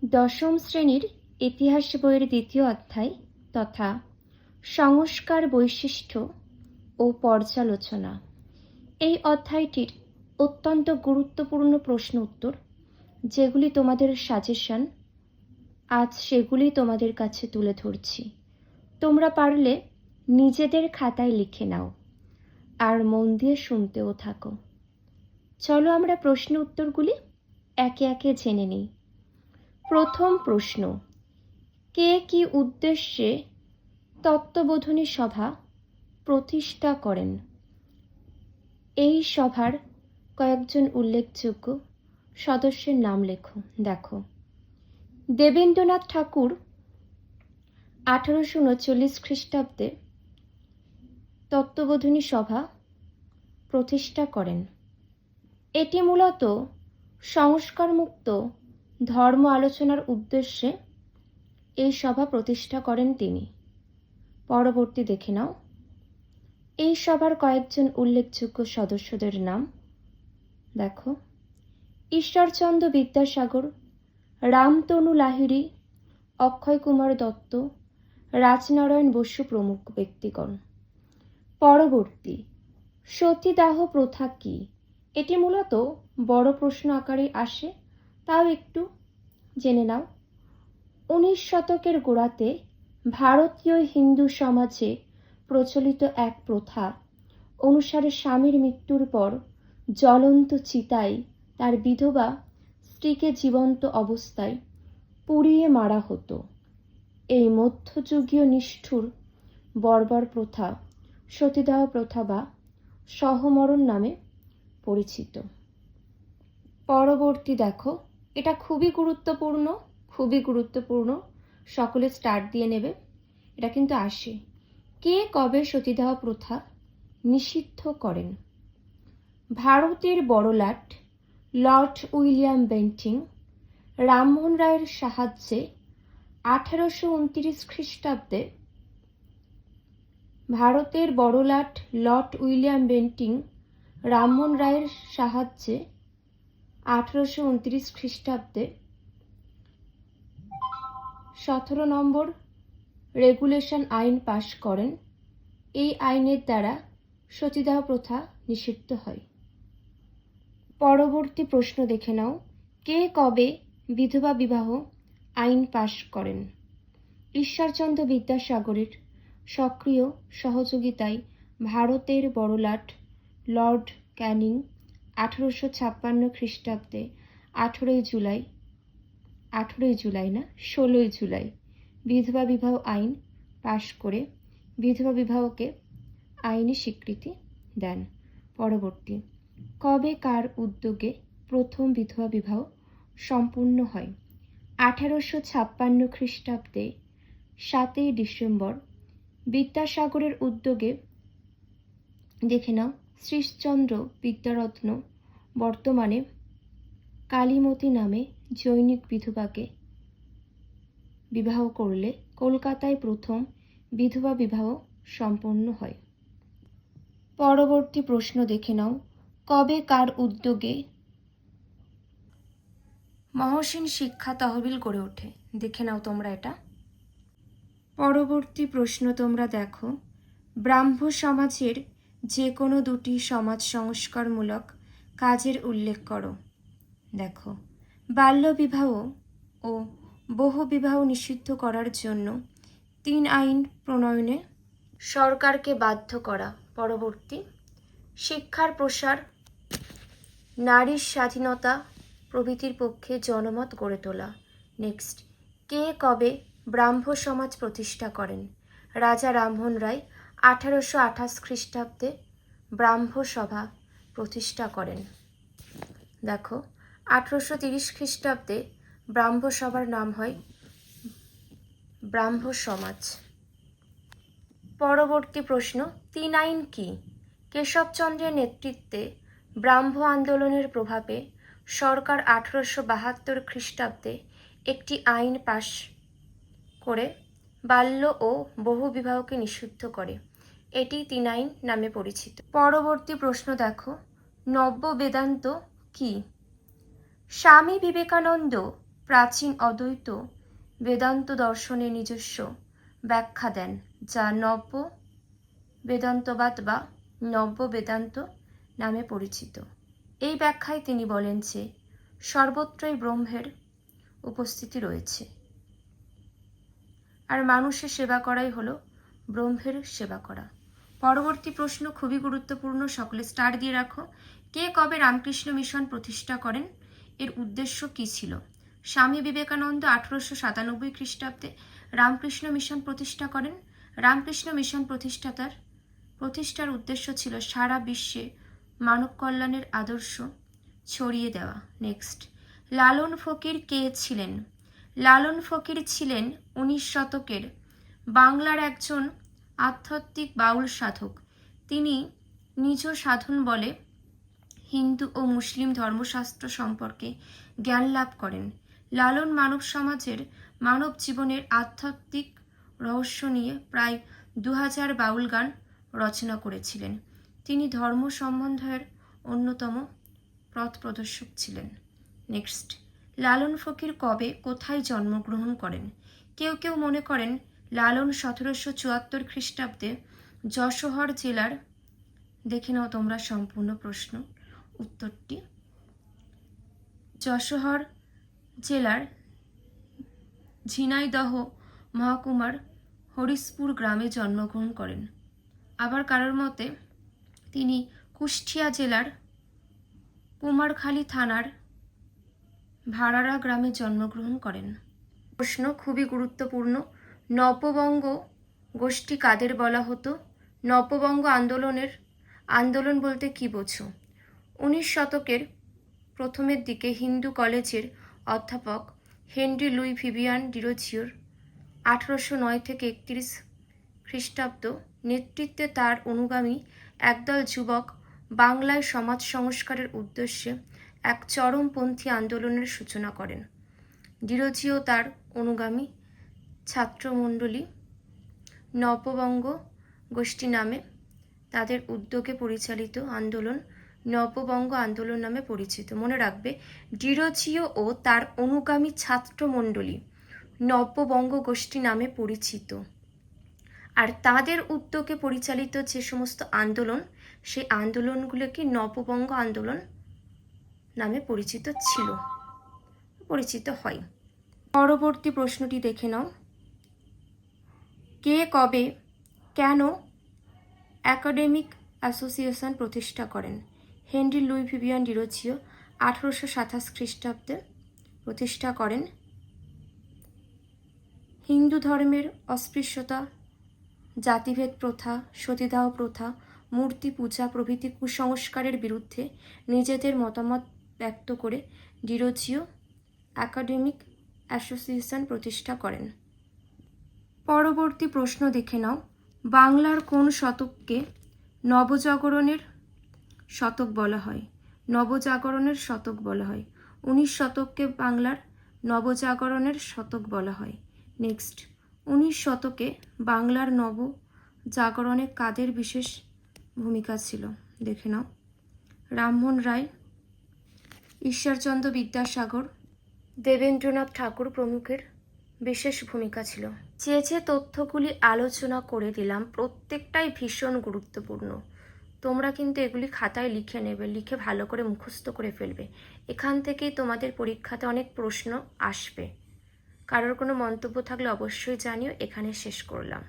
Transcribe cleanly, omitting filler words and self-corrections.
দশম শ্রেণীর ইতিহাস বইয়ের দ্বিতীয় অধ্যায় তথা সংস্কার বৈশিষ্ট্য ও পর্যালোচনা। এই অধ্যায়টির অত্যন্ত গুরুত্বপূর্ণ প্রশ্ন উত্তর, যেগুলি তোমাদের সাজেশন, আজ সেগুলি তোমাদের কাছে তুলে ধরছি। তোমরা পারলে নিজেদের খাতায় লিখে নাও আর মন দিয়ে শুনতেও থাকো। চলো আমরা প্রশ্ন উত্তরগুলি একে একে জেনে নিই। প্রথম প্রশ্ন, কে কি উদ্দেশ্যে তত্ত্ববোধনী সভা প্রতিষ্ঠা করেন? এই সভার কয়েকজন উল্লেখযোগ্য সদস্যের নাম লেখো। দেখো, দেবেন্দ্রনাথ ঠাকুর 1839 খ্রিস্টাব্দে তত্ত্ববোধনী সভা প্রতিষ্ঠা করেন। এটি মূলত সংস্কারমুক্ত ধর্ম আলোচনার উদ্দেশ্যে এই সভা প্রতিষ্ঠা করেন তিনি। পরবর্তী দেখে নাও, এই সভার কয়েকজন উল্লেখযোগ্য সদস্যদের নাম দেখো, ঈশ্বরচন্দ্র বিদ্যাসাগর, রামতনু লাহিড়ী, অক্ষয় কুমার দত্ত, রাজনারায়ণ বসু প্রমুখ ব্যক্তিগণ। পরবর্তী, সতীদাহ প্রথা কি? এটি মূলত বড় প্রশ্ন আকারে আসে, তাও একটু জেনে নাও। 19 শতকের গোড়াতে ভারতীয় হিন্দু সমাজে প্রচলিত এক প্রথা অনুসারে স্বামীর মৃত্যুর পর জ্বলন্ত চিতায় তার বিধবা স্ত্রীকে জীবন্ত অবস্থায় পুড়িয়ে মারা হতো। এই মধ্যযুগীয় নিষ্ঠুর বর্বর প্রথা সতীদাহ প্রথা বা সহমরণ নামে পরিচিত। পরবর্তী দেখো, এটা খুবই গুরুত্বপূর্ণ, সকলে স্টার্ট দিয়ে নেবে, এটা কিন্তু আসে। কে কবে সতীদাহ প্রথা নিষিদ্ধ করেন? ভারতের বড়লাট লর্ড উইলিয়াম বেন্টিং রামমোহন রায়ের সাহায্যে 1829 খ্রিস্টাব্দে ভারতের বড়লাট লর্ড উইলিয়াম বেন্টিং রামমোহন রায়ের সাহায্যে 1829 খ্রিস্টাব্দে 17 নম্বর রেগুলেশন আইন পাশ করেন। এই আইনের দ্বারা সতীদাহ প্রথা নিষিদ্ধ হয়। পরবর্তী প্রশ্ন দেখে নাও, কে কবে বিধবা বিবাহ আইন পাশ করেন? ঈশ্বরচন্দ্র বিদ্যাসাগরের সক্রিয় সহযোগিতায় ভারতের বড়লাট লর্ড ক্যানিং 1856 খ্রিস্টাব্দে 16ই জুলাই বিধবা বিবাহ আইন পাশ করে বিধবা বিবাহকে আইনি স্বীকৃতি দেন। পরবর্তী, কবে কার উদ্যোগে প্রথম বিধবা বিবাহ সম্পূর্ণ হয়? 1856 খ্রিস্টাব্দে 7ই ডিসেম্বর বিদ্যাসাগরের উদ্যোগে। দেখে নাও, শ্রীশচন্দ্র বিদ্যারত্ন বর্তমানে কালীমতি নামে জৈনিক বিধবাকে বিবাহ করলে কলকাতায় প্রথম বিধবা বিবাহ সম্পন্ন হয়। পরবর্তী প্রশ্ন দেখে নাও, কবে কার উদ্যোগে মহসিন শিক্ষা তহবিল গড়ে ওঠে? দেখে নাও তোমরা এটা। পরবর্তী প্রশ্ন তোমরা দেখো, ব্রাহ্ম সমাজের যে কোনো দুটি সমাজ সংস্কারমূলক কাজের উল্লেখ করো। দেখো, বাল্যবিবাহ ও বহুবিবাহ নিষিদ্ধ করার জন্য 3 আইন প্রণয়নে সরকারকে বাধ্য করা। পরবর্তী, শিক্ষার প্রসার, নারীর স্বাধীনতা প্রভৃতির পক্ষে জনমত গড়ে তোলা। নেক্সট, কে কবে ব্রাহ্ম সমাজ প্রতিষ্ঠা করেন? রাজা রামমোহন রায় 1828 খ্রিস্টাব্দে ব্রাহ্ম সভা প্রতিষ্ঠা করেন। দেখো, 1830 খ্রিস্টাব্দে ব্রাহ্ম সভার নাম হয় ব্রাহ্ম সমাজ। পরবর্তী প্রশ্ন, 3 আইন কি? কেশবচন্দ্রের নেতৃত্বে ব্রাহ্ম আন্দোলনের প্রভাবে সরকার 1872 খ্রিস্টাব্দে একটি আইন পাশ করে বাল্য ও বহু বিবাহকে নিষিদ্ধ করে। এটি 3 আইন নামে পরিচিত। পরবর্তী প্রশ্ন দেখো, নব্য বেদান্ত কি? স্বামী বিবেকানন্দ প্রাচীন অদ্বৈত বেদান্ত দর্শনের নিজস্ব ব্যাখ্যা দেন, যা নব্য বেদান্তবাদ বা নব্য বেদান্ত নামে পরিচিত। এই ব্যাখ্যায় তিনি বলেন যে সর্বত্রই ব্রহ্মের উপস্থিতি রয়েছে, আর মানুষের সেবা করাই হলো ব্রহ্মের সেবা করা। পরবর্তী প্রশ্ন খুবই গুরুত্বপূর্ণ, সকলে স্টার দিয়ে রাখো। কে কবে রামকৃষ্ণ মিশন প্রতিষ্ঠা করেন? এর উদ্দেশ্য কী ছিল? স্বামী বিবেকানন্দ 1897 খ্রিস্টাব্দে রামকৃষ্ণ মিশন প্রতিষ্ঠা করেন। রামকৃষ্ণ মিশন প্রতিষ্ঠার উদ্দেশ্য ছিল সারা বিশ্বে মানব কল্যাণের আদর্শ ছড়িয়ে দেওয়া। নেক্সট, লালন ফকির কে ছিলেন? লালন ফকির ছিলেন 19 শতকের বাংলার একজন আধ্যাত্মিক বাউল সাধক। তিনি নিজ সাধন বলে হিন্দু ও মুসলিম ধর্মশাস্ত্র সম্পর্কে জ্ঞান লাভ করেন। লালন মানব সমাজের মানব জীবনের আধ্যাত্মিক রহস্য নিয়ে প্রায় 2000 বাউল গান রচনা করেছিলেন। তিনি ধর্ম সম্বন্ধের অন্যতম পথ প্রদর্শক ছিলেন। নেক্সট, লালন ফকির কবে কোথায় জন্মগ্রহণ করেন? কেউ কেউ মনে করেন লালন 1774 খ্রিস্টাব্দে যশোহর জেলার, দেখে নাও তোমরা সম্পূর্ণ প্রশ্ন উত্তরটি, যশোহর জেলার ঝিনাইদহ মহকুমার হরিশপুর গ্রামে জন্মগ্রহণ করেন। আবার কারোর মতে তিনি কুষ্টিয়া জেলার কুমারখালী থানার ভাড়ারা গ্রামে জন্মগ্রহণ করেন। প্রশ্ন খুবই গুরুত্বপূর্ণ, নব্যবঙ্গ গোষ্ঠী কাদের বলা হতো? নব্যবঙ্গ আন্দোলন বলতে কি বোঝো? 19 শতকের প্রথমের দিকে হিন্দু কলেজের অধ্যাপক হেনরি লুই ভিভিয়ান ডিরোজিওর 1809 থেকে 31 খ্রিস্টাব্দ নেতৃত্বে তার অনুগামী একদল যুবক বাংলায় সমাজ সংস্কারের উদ্দেশ্যে এক চরমপন্থী আন্দোলনের সূচনা করেন। ডিরোজিও তার অনুগামী ছাত্রমণ্ডলী নব্যবঙ্গ গোষ্ঠী নামে তাদের উদ্যোগে পরিচালিত আন্দোলন নব্যবঙ্গ আন্দোলন নামে পরিচিত। মনে রাখবে, ডিরোজিও ও তার অনুগামী ছাত্রমণ্ডলী নব্যবঙ্গ গোষ্ঠী নামে পরিচিত, আর তাদের উদ্যোগে পরিচালিত যে সমস্ত আন্দোলন, সেই আন্দোলনগুলোকে নব্যবঙ্গ আন্দোলন নামে পরিচিত হয়। পরবর্তী প্রশ্নটি দেখে নাও, কে কবে কেন একাডেমিক অ্যাসোসিয়েশন প্রতিষ্ঠা করেন? হেনরি লুই ভিভিয়ান ডিরোজিও 1827 খ্রিস্টাব্দে প্রতিষ্ঠা করেন। হিন্দু ধর্মের অস্পৃশ্যতা, জাতিভেদ প্রথা, সতীদাহ প্রথা, মূর্তি পূজা প্রভৃতি কুসংস্কারের বিরুদ্ধে নিজেদের মতামত ব্যক্ত করে ডিরোজিও একাডেমিক অ্যাসোসিয়েশন প্রতিষ্ঠা করেন। পরবর্তী প্রশ্ন দেখে নাও, বাংলার কোন শতককে নবজাগরণের শতক বলা হয়? নবজাগরণের শতক বলা হয়। 19 শতককে বাংলার নবজাগরণের শতক বলা হয়। নেক্সট, 19 শতকে বাংলার নবজাগরণে কাদের বিশেষ ভূমিকা ছিল? দেখে নাও, রামমোহন রায়, ঈশ্বরচন্দ্র বিদ্যাসাগর, দেবেন্দ্রনাথ ঠাকুর প্রমুখের বিশেষ ভূমিকা ছিল। যে তথ্যগুলি আলোচনা করে দিলাম প্রত্যেকটাই ভীষণ গুরুত্বপূর্ণ। তোমরা কিন্তু এগুলি খাতায় লিখে নেবে, লিখে ভালো করে মুখস্থ করে ফেলবে। এখান থেকেই তোমাদের পরীক্ষাতে অনেক প্রশ্ন আসবে। কারোর কোনো মন্তব্য থাকলে অবশ্যই জানিও। এখানে শেষ করলাম।